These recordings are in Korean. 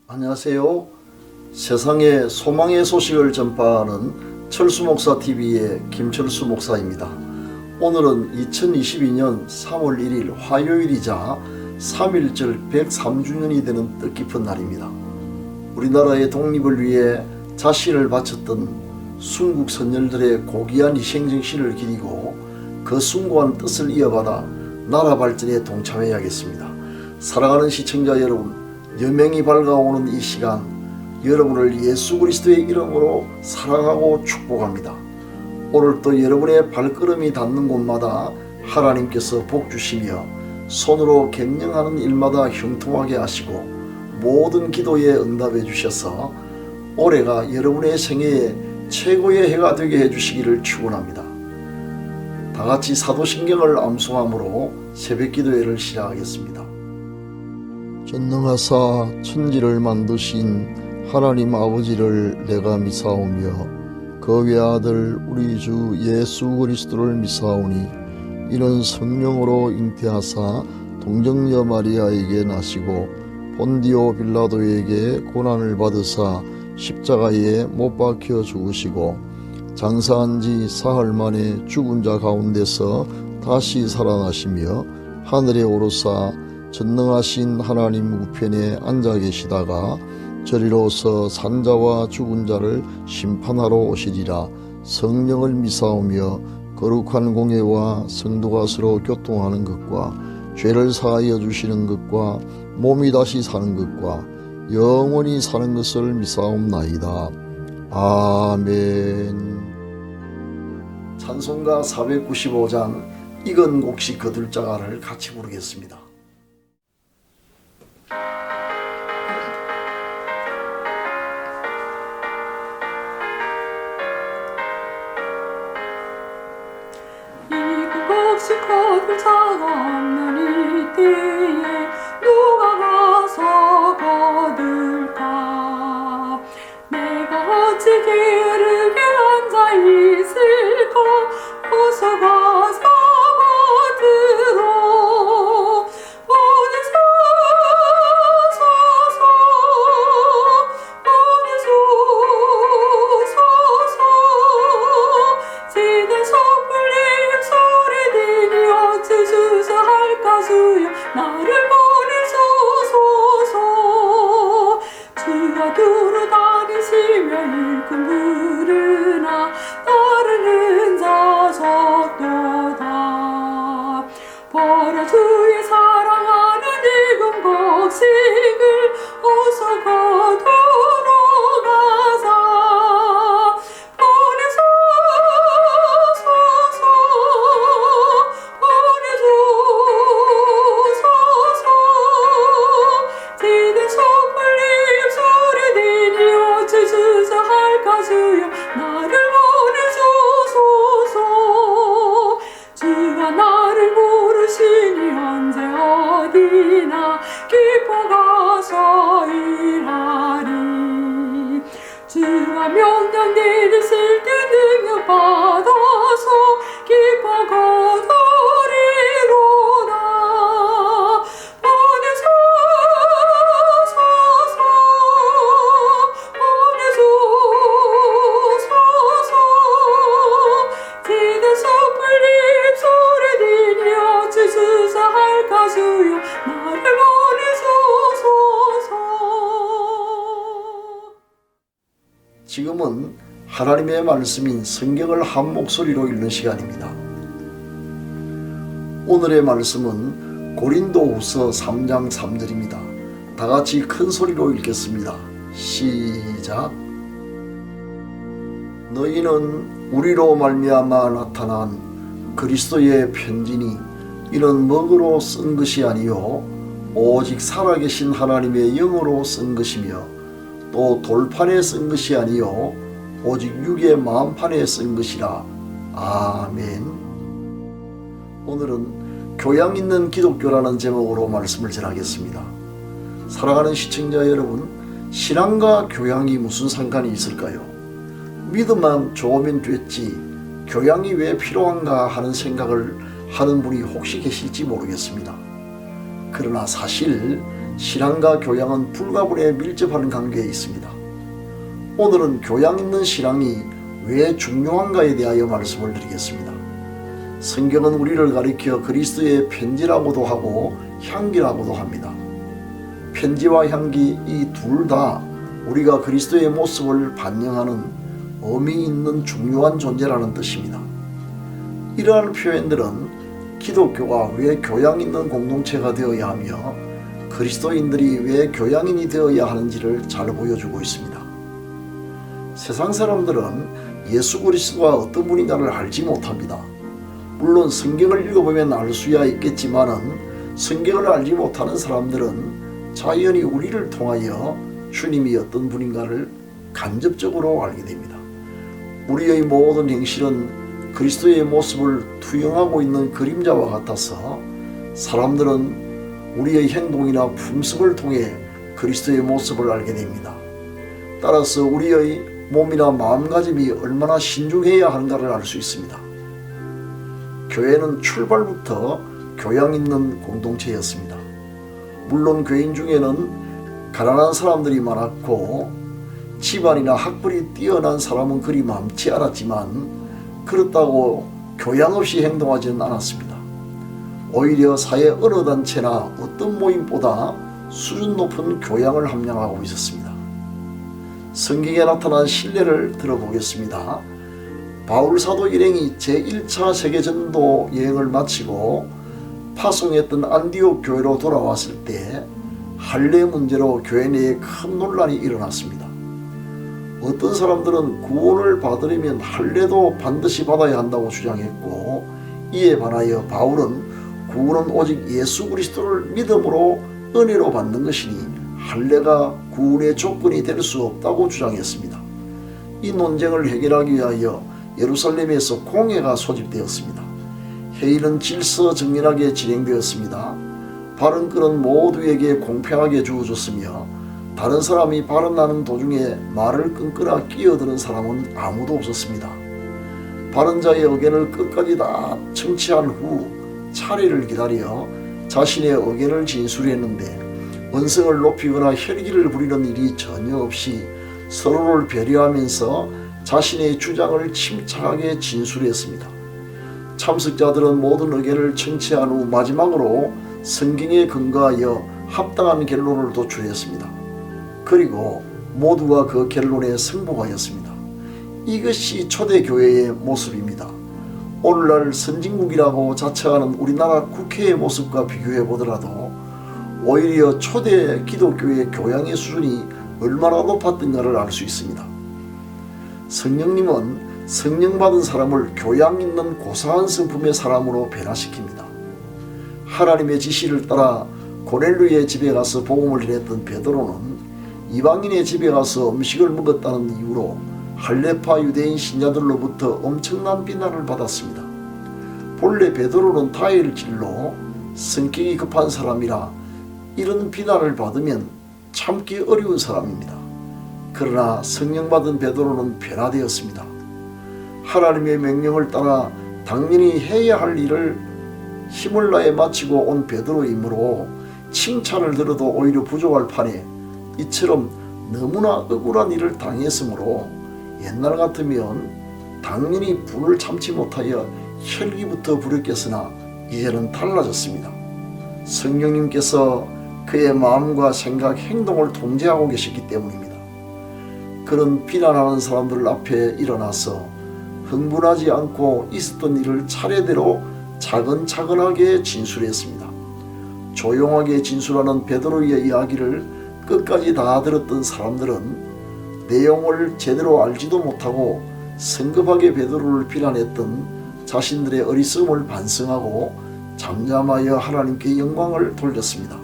안녕하세요. 세상에 소망의 소식을 전파하는 철수목사TV의 김철수 목사입니다. 오늘은 2022년 3월 1일 화요일이자 3.1절 103주년이 되는 뜻깊은 날입니다. 우리나라의 독립을 위해 자신을 바쳤던 순국 선열들의 고귀한 희생정신을 기리고 그 숭고한 뜻을 이어받아 나라 발전에 동참해야겠습니다. 사랑하는 시청자 여러분, 여명이 밝아오는 이 시간, 여러분을 예수 그리스도의 이름으로 사랑하고 축복합니다. 오늘도 여러분의 발걸음이 닿는 곳마다 하나님께서 복 주시며 손으로 경영하는 일마다 형통하게 하시고 모든 기도에 응답해 주셔서 올해가 여러분의 생애에 최고의 해가 되게 해주시기를 축원합니다. 다같이 사도신경을 암송함으로 새벽기도회를 시작하겠습니다. 전능하사 천지를 만드신 하나님 아버지를 내가 미사오며 그 외아들 우리 주 예수 그리스도를 미사오니 이는 성령으로 잉태하사 동정녀 마리아에게 나시고 본디오 빌라도에게 고난을 받으사 십자가에 못 박혀 죽으시고 장사한 지 사흘 만에 죽은 자 가운데서 다시 살아나시며 하늘에 오르사 전능하신 하나님 우편에 앉아 계시다가 저리로서 산자와 죽은 자를 심판하러 오시리라. 성령을 미사오며 거룩한 공예와 성도가 서로 교통하는 것과 죄를 사하여 주시는 것과 몸이 다시 사는 것과 영원히 사는 것을 미사옵나이다. 아멘. 찬송가 495장 익은 곡식 거둘 자가를 같이 부르겠습니다. 혹시 거둘 자가 없는 이때에 누가 가서 거둘까? 내가 어찌 게으르게 앉아 있을까? 어서 가서 거들어. 어디 서서 어디 서서 지대 섣불리 주소할까 주여 나를 보내소서. 주가 두루 다니시며 일꾼 부르나 따르는 자석도다. 버려 주의 사랑하는 익은 곡식을 어서 거두러 가자. 주여 나를 보내소서. 주가 나를 부르시니 언제 어디나 기뻐 가서 일하리. 주가 명령 내리실 때 능력 받아서 기뻐 거두리로다. 주여 나를 보내소서. 지금은 하나님의 말씀인 성경을 한 목소리로 읽는 시간입니다. 오늘의 말씀은 고린도후서 3장 3절입니다. 다같이 큰 소리로 읽겠습니다. 시작. 너희는 우리로 말미암아 나타난 그리스도의 편지니 이는 먹으로 쓴 것이 아니요 오직 살아계신 하나님의 영으로 쓴 것이며 또 돌판에 쓴 것이 아니요 오직 육의 마음판에 쓴 것이라. 아멘. 오늘은 교양 있는 기독교라는 제목으로 말씀을 전하겠습니다. 사랑하는 시청자 여러분, 신앙과 교양이 무슨 상관이 있을까요? 믿음만 좋으면 됐지 교양이 왜 필요한가 하는 생각을 하는 분이 혹시 계실지 모르겠습니다. 그러나 사실 신앙과 교양은 불가분에 밀접한 관계에 있습니다. 오늘은 교양 있는 신앙이 왜 중요한가에 대하여 말씀을 드리겠습니다. 성경은 우리를 가리켜 그리스도의 편지라고도 하고 향기라고도 합니다. 편지와 향기 이 둘 다 우리가 그리스도의 모습을 반영하는 의미 있는 중요한 존재라는 뜻입니다. 이러한 표현들은 기독교가 왜 교양 있는 공동체가 되어야 하며 그리스도인들이 왜 교양인이 되어야 하는지를 잘 보여주고 있습니다. 세상 사람들은 예수 그리스도가 어떤 분인가를 알지 못합니다. 물론 성경을 읽어보면 알 수야 있겠지만은 성경을 알지 못하는 사람들은 자연히 우리를 통하여 주님이 어떤 분인가를 간접적으로 알게 됩니다. 우리의 모든 행실은 그리스도의 모습을 투영하고 있는 그림자와 같아서 사람들은 우리의 행동이나 품성을 통해 그리스도의 모습을 알게 됩니다. 따라서 우리의 몸이나 마음가짐이 얼마나 신중해야 하는가를 알 수 있습니다. 교회는 출발부터 교양 있는 공동체였습니다. 물론 교인 중에는 가난한 사람들이 많았고 집안이나 학벌이 뛰어난 사람은 그리 많지 않았지만 그렇다고 교양 없이 행동하지는 않았습니다. 오히려 사회 어느 단체나 어떤 모임보다 수준 높은 교양을 함양하고 있었습니다. 성경에 나타난 신뢰를 들어보겠습니다. 바울 사도 일행이 제1차 세계전도 여행을 마치고 파송했던 안디옥 교회로 돌아왔을 때 할례 문제로 교회 내에 큰 논란이 일어났습니다. 어떤 사람들은 구원을 받으려면 할례도 반드시 받아야 한다고 주장했고 이에 반하여 바울은 구원은 오직 예수 그리스도를 믿음으로 은혜로 받는 것이니 할례가 구원의 조건이 될 수 없다고 주장했습니다. 이 논쟁을 해결하기 위하여 예루살렘에서 공회가 소집되었습니다. 회의는 질서정연하게 진행되었습니다. 발언권은 모두에게 공평하게 주어졌으며 다른 사람이 발언하는 도중에 말을 끊거나 끼어드는 사람은 아무도 없었습니다. 발언자의 의견을 끝까지 다 청취한 후 차례를 기다려 자신의 의견을 진술했는데 언성을 높이거나 혈기를 부리는 일이 전혀 없이 서로를 배려하면서 자신의 주장을 침착하게 진술했습니다. 참석자들은 모든 의견을 청취한 후 마지막으로 성경에 근거하여 합당한 결론을 도출했습니다. 그리고 모두가 그 결론에 승복하였습니다. 이것이 초대교회의 모습입니다. 오늘날 선진국이라고 자처하는 우리나라 국회의 모습과 비교해 보더라도 오히려 초대 기독교의 교양의 수준이 얼마나 높았던가를 알 수 있습니다. 성령님은 성령받은 사람을 교양 있는 고상한 성품의 사람으로 변화시킵니다. 하나님의 지시를 따라 고넬료의 집에 가서 복음을 전했던 베드로는 이방인의 집에 가서 음식을 먹었다는 이유로 할례파 유대인 신자들로부터 엄청난 비난을 받았습니다. 본래 베드로는 다혈질로 성격이 급한 사람이라 이런 비난을 받으면 참기 어려운 사람입니다. 그러나 성령받은 베드로는 변화되었습니다. 하나님의 명령을 따라 당연히 해야 할 일을 힘을 다해 마치고 온 베드로이므로 칭찬을 들어도 오히려 부족할 판에 이처럼 너무나 억울한 일을 당했으므로 옛날 같으면 당연히 분을 참지 못하여 혈기부터 부렸겠으나 이제는 달라졌습니다. 성령님께서 그의 마음과 생각, 행동을 통제하고 계시기 때문입니다. 그런 비난하는 사람들 앞에 일어나서 흥분하지 않고 있었던 일을 차례대로 차근차근하게 진술했습니다. 조용하게 진술하는 베드로의 이야기를 끝까지 다 들었던 사람들은 내용을 제대로 알지도 못하고 성급하게 베드로를 비난했던 자신들의 어리석음을 반성하고 잠잠하여 하나님께 영광을 돌렸습니다.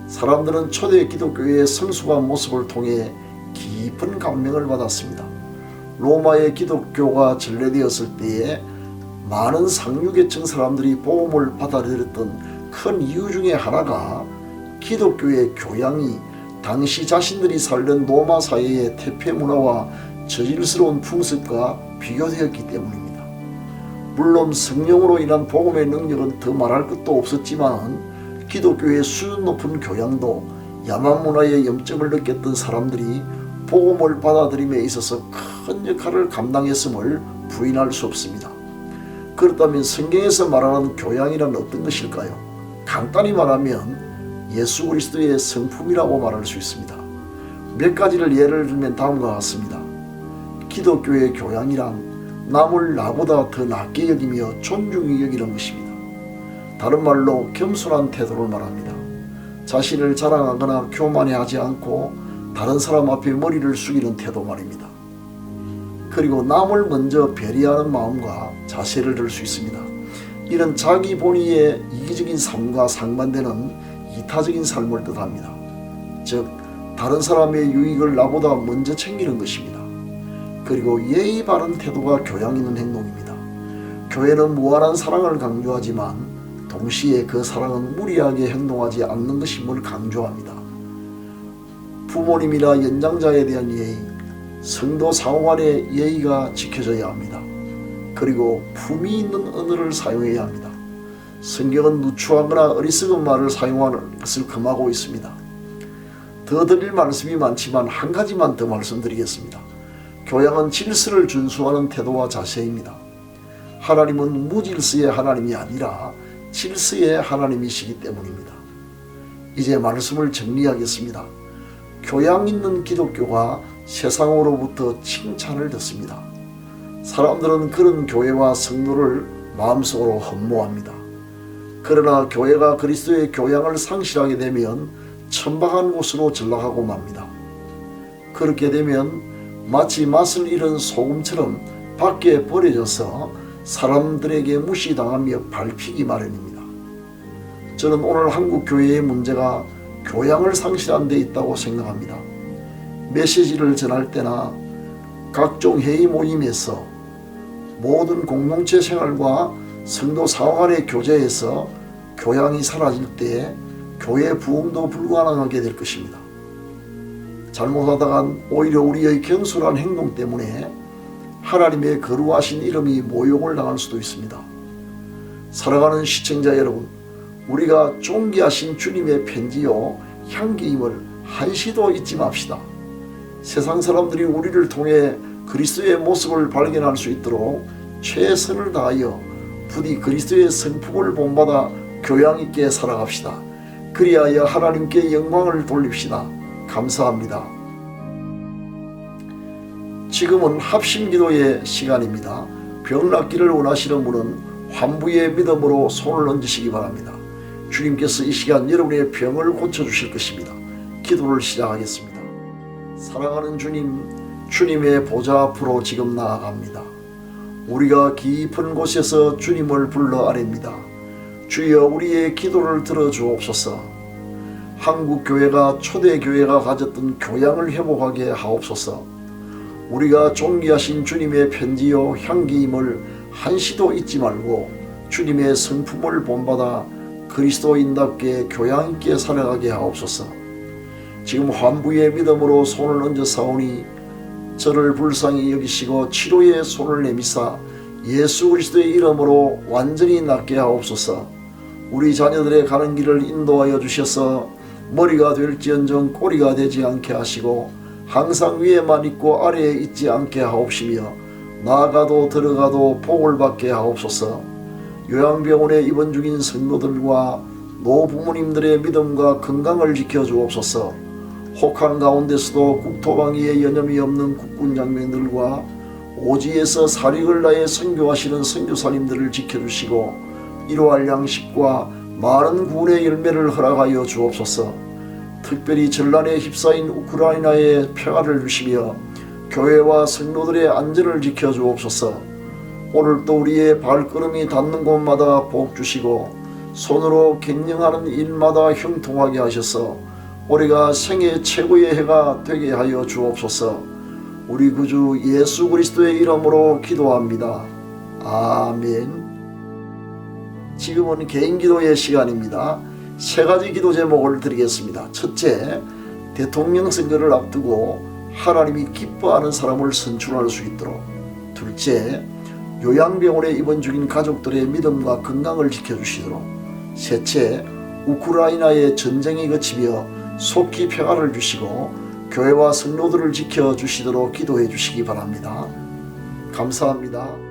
사람들은 초대 기독교의 성숙한 모습을 통해 깊은 감명을 받았습니다. 로마의 기독교가 전래되었을 때에 많은 상류계층 사람들이 복음을 받아들였던 큰 이유 중에 하나가 기독교의 교양이 당시 자신들이 살던 로마 사회의 태폐 문화와 저질스러운 풍습과 비교되었기 때문입니다. 물론 성령으로 인한 복음의 능력은 더 말할 것도 없었지만 기독교의 수준 높은 교양도 야만 문화의 염증을 느꼈던 사람들이 복음을 받아들임에 있어서 큰 역할을 감당했음을 부인할 수 없습니다. 그렇다면 성경에서 말하는 교양이란 어떤 것일까요? 간단히 말하면 예수 그리스도의 성품이라고 말할 수 있습니다. 몇 가지를 예를 들면 다음과 같습니다. 기독교의 교양이란 남을 나보다 더 낮게 여기며 존중히 여기는 것입니다. 다른 말로 겸손한 태도를 말합니다. 자신을 자랑하거나 교만해하지 않고 다른 사람 앞에 머리를 숙이는 태도 말입니다. 그리고 남을 먼저 배려하는 마음과 자세를 들 수 있습니다. 이는 자기 본의의 이기적인 삶과 상반되는 이타적인 삶을 뜻합니다. 즉 다른 사람의 유익을 나보다 먼저 챙기는 것입니다. 그리고 예의 바른 태도가 교양 있는 행동입니다. 교회는 무한한 사랑을 강조하지만 동시에 그 사랑은 무리하게 행동하지 않는 것임을 강조합니다. 부모님이나 연장자에 대한 예의, 성도 상호 간의 예의가 지켜져야 합니다. 그리고 품위 있는 언어를 사용해야 합니다. 성경은 누추하거나 어리석은 말을 사용하는 것을 금하고 있습니다. 더 드릴 말씀이 많지만 한 가지만 더 말씀드리겠습니다. 교양은 질서를 준수하는 태도와 자세입니다. 하나님은 무질서의 하나님이 아니라 질서의 하나님이시기 때문입니다. 이제 말씀을 정리하겠습니다. 교양 있는 기독교가 세상으로부터 칭찬을 듣습니다. 사람들은 그런 교회와 성도를 마음속으로 흠모합니다. 그러나 교회가 그리스도의 교양을 상실하게 되면 천박한 곳으로 전락하고 맙니다. 그렇게 되면 마치 맛을 잃은 소금처럼 밖에 버려져서 사람들에게 무시당하며 밟히기 마련입니다. 저는 오늘 한국 교회의 문제가 교양을 상실한 데 있다고 생각합니다. 메시지를 전할 때나 각종 회의 모임에서 모든 공동체 생활과 성도 상호 간의 교제에서 교양이 사라질 때 교회 부흥도 불가능하게 될 것입니다. 잘못하다간 오히려 우리의 경솔한 행동 때문에 하나님의 거룩하신 이름이 모욕을 당할 수도 있습니다. 사랑하는 시청자 여러분, 우리가 존귀하신 주님의 편지요 향기임을 한시도 잊지 맙시다. 세상 사람들이 우리를 통해 그리스도의 모습을 발견할 수 있도록 최선을 다하여 부디 그리스도의 성품을 본받아 교양 있게 살아갑시다. 그리하여 하나님께 영광을 돌립시다. 감사합니다. 지금은 합심기도의 시간입니다. 병 낫기를 원하시는 분은 환부의 믿음으로 손을 얹으시기 바랍니다. 주님께서 이 시간 여러분의 병을 고쳐주실 것입니다. 기도를 시작하겠습니다. 사랑하는 주님, 주님의 보좌 앞으로 지금 나아갑니다. 우리가 깊은 곳에서 주님을 불러 아뢰입니다. 주여, 우리의 기도를 들어주옵소서. 한국교회가 초대교회가 가졌던 교양을 회복하게 하옵소서. 우리가 존귀하신 주님의 편지요 향기임을 한시도 잊지 말고 주님의 성품을 본받아 그리스도인답게 교양 있게 살아가게 하옵소서. 지금 환부의 믿음으로 손을 얹어 사오니 저를 불쌍히 여기시고 치료의 손을 내미사 예수 그리스도의 이름으로 완전히 낫게 하옵소서. 우리 자녀들의 가는 길을 인도하여 주셔서 머리가 될지언정 꼬리가 되지 않게 하시고 항상 위에만 있고 아래에 있지 않게 하옵시며 나아가도 들어가도 복을 받게 하옵소서. 요양병원에 입원 중인 성도들과 노부모님들의 믿음과 건강을 지켜주옵소서. 혹한 가운데서도 국토방위에 여념이 없는 국군장병들과 오지에서 사력을 다해 선교하시는 선교사님들을 지켜주시고 이러할 양식과 많은 구원의 열매를 허락하여 주옵소서. 특별히 전란에 휩싸인 우크라이나에 평화를 주시며 교회와 성도들의 안전을 지켜주옵소서. 오늘도 우리의 발걸음이 닿는 곳마다 복 주시고 손으로 경영하는 일마다 형통하게 하셔서 올해가 생애 최고의 해가 되게 하여 주옵소서. 우리 구주 예수 그리스도의 이름으로 기도합니다. 아멘. 지금은 개인기도의 시간입니다. 세 가지 기도 제목을 드리겠습니다. 첫째, 대통령 선거를 앞두고 하나님이 기뻐하는 사람을 선출할 수 있도록. 둘째, 요양병원에 입원 중인 가족들의 믿음과 건강을 지켜주시도록. 셋째, 우크라이나의 전쟁이 그치며 속히 평화를 주시고 교회와 성도들을 지켜주시도록 기도해 주시기 바랍니다. 감사합니다.